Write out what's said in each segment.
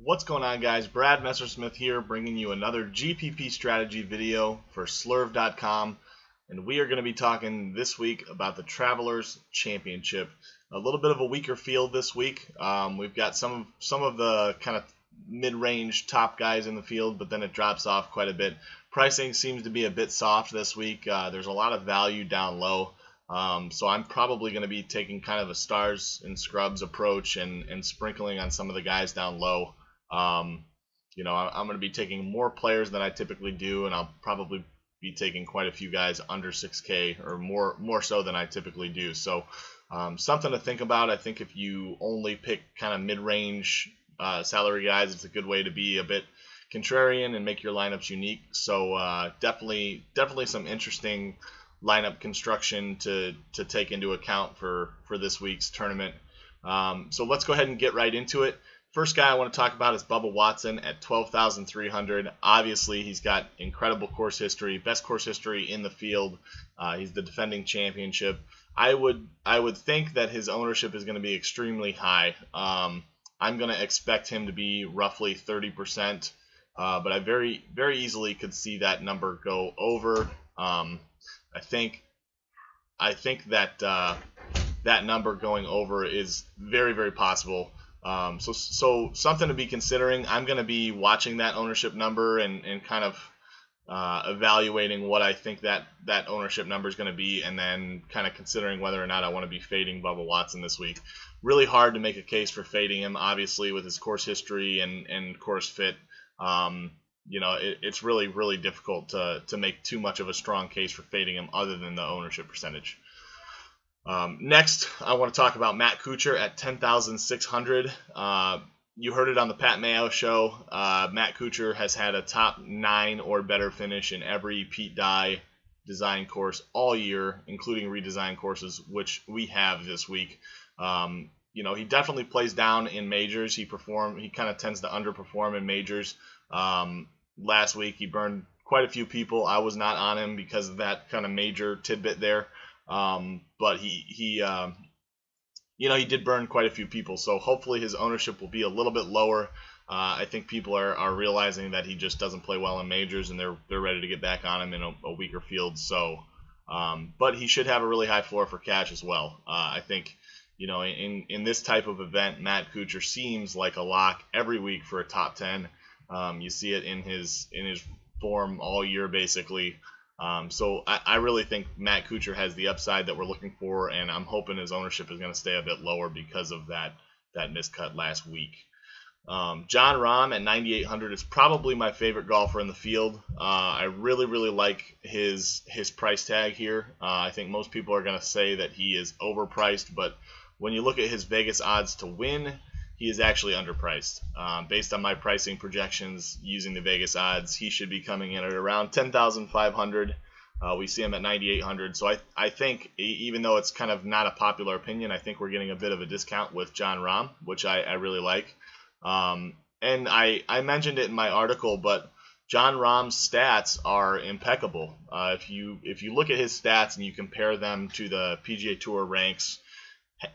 What's going on, guys? Brad Messersmith here, bringing you another GPP strategy video for Slurve.com, and we are going to be talking this week about the Travelers Championship. A little bit of a weaker field this week. We've got some of the kind of mid-range top guys in the field, but then it drops off quite a bit. Pricing seems to be a bit soft this week. There's a lot of value down low. So I'm probably going to be taking kind of a stars and scrubs approach and sprinkling on some of the guys down low. I'm going to be taking more players than I typically do, and I'll probably be taking quite a few guys under 6K or more so than I typically do. So something to think about. I think if you only pick kind of mid-range salary guys, it's a good way to be a bit contrarian and make your lineups unique. So definitely some interesting lineup construction to take into account for this week's tournament. So let's go ahead and get right into it. First guy I want to talk about is Bubba Watson at 12,300. Obviously, he's got incredible course history, best course history in the field. He's the defending championship. I would think that his ownership is going to be extremely high. I'm going to expect him to be roughly 30%, but I very easily could see that number go over. I think that that number going over is very possible. So something to be considering. I'm going to be watching that ownership number and kind of evaluating what I think that ownership number is going to be, and then kind of considering whether or not I want to be fading Bubba Watson this week. Really hard to make a case for fading him, obviously, with his course history and course fit. It's really difficult to make too much of a strong case for fading him other than the ownership percentage. Next, I want to talk about Matt Kuchar at 10,600. You heard it on the Pat Mayo show. Matt Kuchar has had a top 9 or better finish in every Pete Dye design course all year, including redesigned courses, which we have this week. He definitely plays down in majors. He kind of tends to underperform in majors. Last week he burned quite a few people. I was not on him because of that kind of major tidbit there. But he did burn quite a few people, so hopefully his ownership will be a little bit lower. I think people are realizing that he just doesn't play well in majors, and they're ready to get back on him in a weaker field. So, but he should have a really high floor for cash as well. I think, in this type of event, Matt Kuchar seems like a lock every week for a top 10. You see it in his form all year, basically. So I really think Matt Kuchar has the upside that we're looking for, and I'm hoping his ownership is going to stay a bit lower because of that miscut last week. Jon Rahm at 9,800 is probably my favorite golfer in the field. I really like his price tag here. I think most people are going to say that he is overpriced, but when you look at his Vegas odds to win, he is actually underpriced. Based on my pricing projections using the Vegas odds, he should be coming in at around 10,500. We see him at 9,800. So I think, even though it's kind of not a popular opinion, I think we're getting a bit of a discount with Jon Rahm, which I really like. And I mentioned it in my article, but Jon Rahm's stats are impeccable. If you look at his stats and you compare them to the PGA Tour ranks,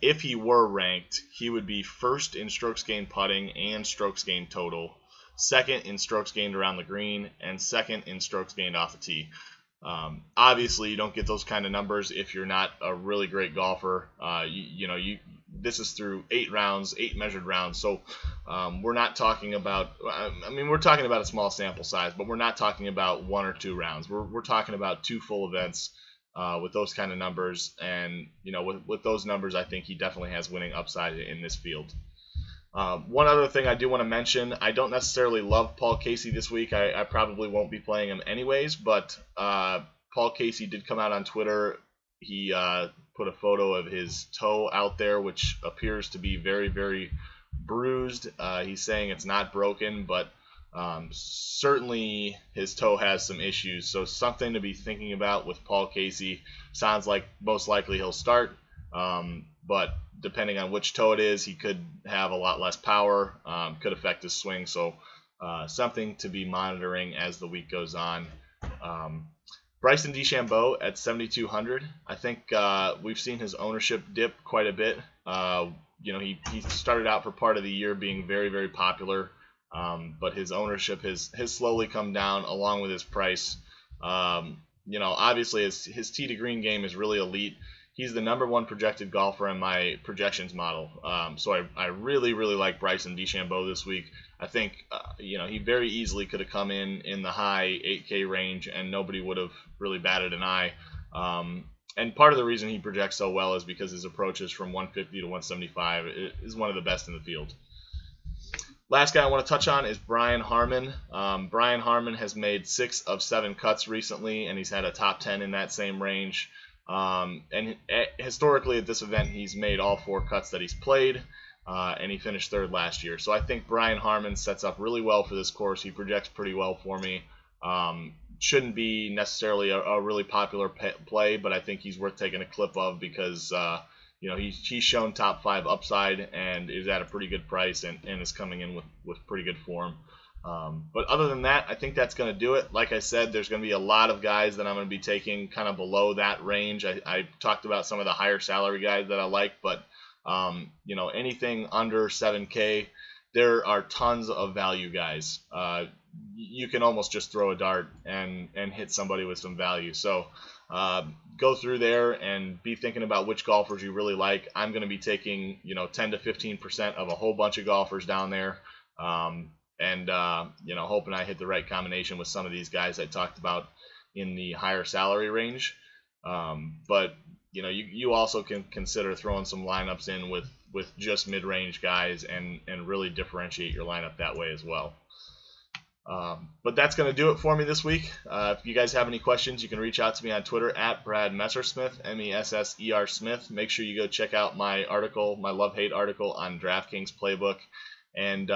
if he were ranked, he would be first in strokes gained putting and strokes gained total, second in strokes gained around the green, and second in strokes gained off the tee. Obviously, you don't get those kind of numbers if you're not a really great golfer. This is through 8 measured rounds. So we're not talking about. We're talking about a small sample size, but we're not talking about 1 or 2 rounds. We're talking about 2 full events. With those kind of numbers, and with those numbers, I think he definitely has winning upside in this field. One other thing I do want to mention, I don't necessarily love Paul Casey this week. I probably won't be playing him anyways, but Paul Casey did come out on Twitter. He put a photo of his toe out there, which appears to be very bruised. He's saying it's not broken, but certainly his toe has some issues, so something to be thinking about with Paul Casey. Sounds like most likely he'll start, but depending on which toe it is, he could have a lot less power, could affect his swing, so something to be monitoring as the week goes on. Bryson DeChambeau at 7,200. I think we've seen his ownership dip quite a bit. He started out for part of the year being very popular. but his ownership has slowly come down along with his price. Obviously his tee to green game is really elite. He's the #1 projected golfer in my projections model. So I really, really like Bryson DeChambeau this week. I think, he very easily could have come in the high 8K range and nobody would have really batted an eye. And part of the reason he projects so well is because his approaches from 150 to 175 is one of the best in the field. Last guy I want to touch on is Brian Harman. Brian Harman has made 6 of 7 cuts recently, and he's had a top 10 in that same range. And historically at this event, he's made all 4 cuts that he's played, and he finished 3rd last year. So I think Brian Harman sets up really well for this course. He projects pretty well for me. Shouldn't be necessarily a really popular play, but I think he's worth taking a clip of because he's shown top 5 upside and is at a pretty good price and is coming in with pretty good form. But other than that, I think that's going to do it. Like I said, there's going to be a lot of guys that I'm going to be taking kind of below that range. I talked about some of the higher salary guys that I like, but anything under 7K, there are tons of value guys. You can almost just throw a dart and hit somebody with some value. So go through there and be thinking about which golfers you really like. I'm going to be taking 10 to 15% of a whole bunch of golfers down there. Hoping I hit the right combination with some of these guys I talked about in the higher salary range. But you also can consider throwing some lineups in with just mid-range guys and really differentiate your lineup that way as well. But that's going to do it for me this week. If you guys have any questions, you can reach out to me on Twitter at Brad Messersmith, MESSER Smith. Make sure you go check out my article, my love-hate article on DraftKings Playbook. And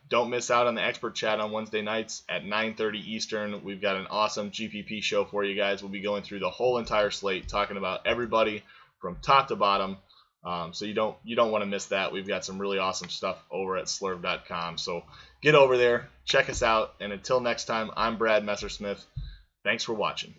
don't miss out on the expert chat on Wednesday nights at 9:30 Eastern. We've got an awesome GPP show for you guys. We'll be going through the whole entire slate, talking about everybody from top to bottom. So you don't want to miss that. We've got some really awesome stuff over at slurv.com. So get over there, check us out, and until next time, I'm Brad Messersmith. Thanks for watching.